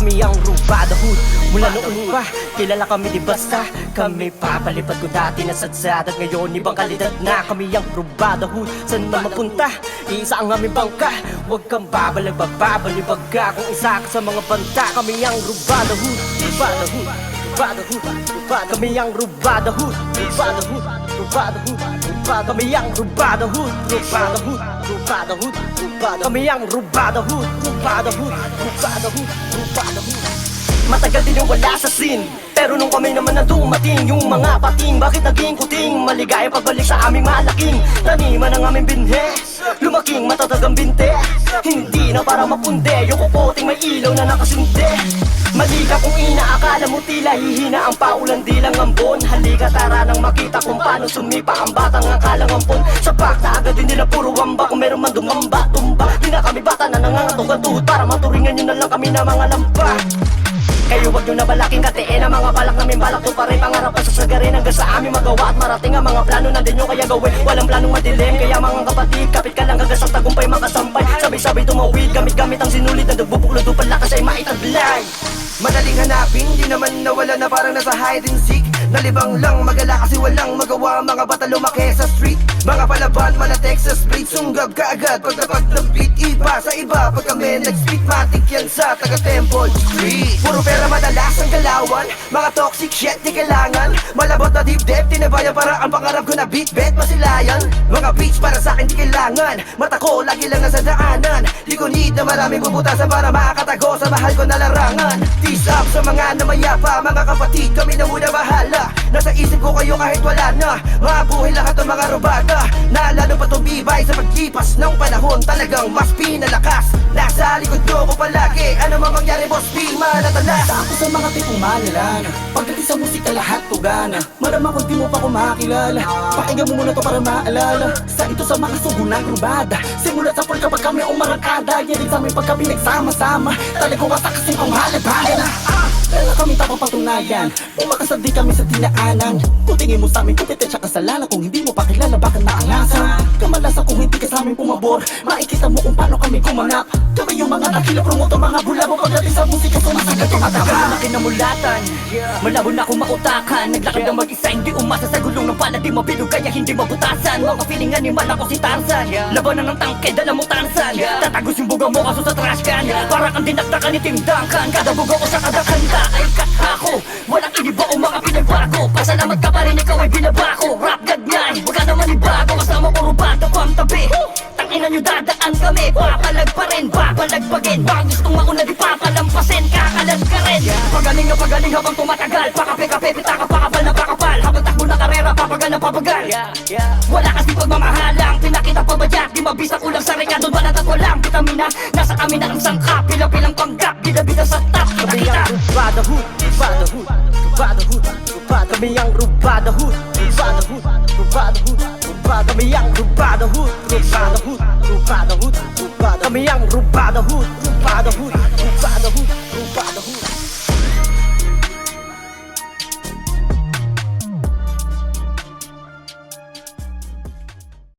kami ang Rubada Hood. Mula noon pa, kilala kami di basta kami papalipad ko dati na sadsad. At ngayon ibang kalidad na kami ang Rubada Hood. Saan man mapunta, isa ang aming bangka. Huwag kang babalibag ka kung isa ka sa mga banta. Kami ang Rubada Hood, Rubada Hood, Rubada Hood, Rubada. Kami ang Rubada Hood, Rubada Hood, Rubada Hood, Rubada. Kami ang Rubada Hood, Rubada Hood, Rubada Hood, Rubada. Kami ang Rubada Hood, Rubada Hood, Rubada Hood, Rubada Hood. Matagal din yung wala sa scene, pero nung kami naman na dumating, yung mga pating, bakit naging kuting? Maligaya pagbalik sa aming malaking taniman ng aming binhe, lumaking matatag ang binte. Hindi na para mapunde, yung kuputing may ilaw na nakasinde. Mali ka kung inaakala mo tila hihina ang paulan di lang ambon. Halika tara nang makita kung paano sumipa ang batang akalang ampon. Sa bakta agad din nila puro wamba, kung meron man dumamba, tumba. Di na kami bata na nangangatog ang tuhod para maturingan nyo na lang kami na mga lampa. Kayo wag nyo na balaking katiin ang mga balak namin, balak to pa rin pangarap pa sasagarin hanggang sa aming magawa at marating ang mga plano na din nyo kaya gawin. Walang planong madilim, kaya mga kapatid, kapit ka lang hanggang sa tagumpay makasampay. Sabay-sabay tumawid, gamit-gamit ang sinulit na nagbubuklod upang lakas ay maitaglay. Madaling hanapin, di naman nawala na parang nasa hide and seek. Nalibang lang magala kasi walang magawa ang mga bata lumaki sa street. Mga palaban, mala Texas Street, sunggab ka agad pag napag ng beat. Iba sa iba pag kami nag-speak, matik yan sa taga-Temple Street. Puro pera madalas ang galawan, mga toxic shit di kailangan. Malabot na deep depth, tinabayan para ang pangarap ko na beat bet masilayan. Mga beats para sa akin di kailangan, mata ko lagi lang nasa daanan. Di ko need na maraming bubutasan para makakatago sa mahal ko na larangan. Peace up sa mga namayapa, mga kapatid, kami na muna bahala. Nasa isip ko kayo kahit wala na, mabuhay lahat ng mga robada. Naalala pa tumibay sa paglipas ng panahon, talagang mas pinalakas. Nasa likod nyo ko palagi, ano man mangyari boss, di manatalas. Ako sa mga tipong malalan, pagdating sa musika lahat tugana. Malamang kung di mo pa ko makilala, pakinggan mo muna to para maalala. Sa ito sa mga sugunang rubada, simulat sa pool kapag kami umarangkada. Yan din sa aming pagkami nagsama-sama, talagang wasak kasing kung halabaga na. Kaya kami tapang patunayan, umakas na di kami sa tinaanan. Kung tingin mo sa amin, kompetensya kasalanan. Kung hindi mo pa kilala, bakit naangasan? Kamalasan kung hindi ka sa amin pumabor, makikita mo kung paano kami kumanap. Kami yung mga takila promoto, mga bulabo. Pagdating sa musika, sumasagat yung ataka. Malaki na mulatan, malabo na akong mautakan. Naglakad ang mag-isa, hindi umasa sa gulong ng pala. Di mabilog kaya hindi mabutasan. Mga feeling animal ako si Tarzan, labanan ng tangke, dala mo tansan. Tatagos yung buga mo kaso sa trash can, para kang dinaktakan ni Tim Duncan. Kada buga ko sa kada kanta ay katako, walang iniba o mga pinagbago. Pasalamat ka pa rin, ikaw ay binabako. Rap god niyan, huwag ka naman ibago. Kasama puro bata pang tabi, tangina nyo dadaan kami. Papalag pa rin, papalagpagin. Baka gustong mauna di papalampasin, kakalag ka rin. Pagaling na pagaling habang tumatagal, pakape-kape, pitaka, pakapal na pakapal. Habang takbo na karera, papagal na papagal. Wala kasi pagmamahalang, pinakita pa ba dyan? Di mabisang ulang sa rekado, balat at walang vitamina. Nasa kami na ang sangkap, pilang-pilang panggap, bida-bida sa top. Kami ang Rubada Hood, Rubada Hood, Rubada Hood, Rubada. Kami ang Rubada Hood, Rubada Hood, Rubada Hood, Rubada. Kami ang Rubada Hood, Rubada Hood, Rubada Hood, Rubada. Kami ang Rubada Hood,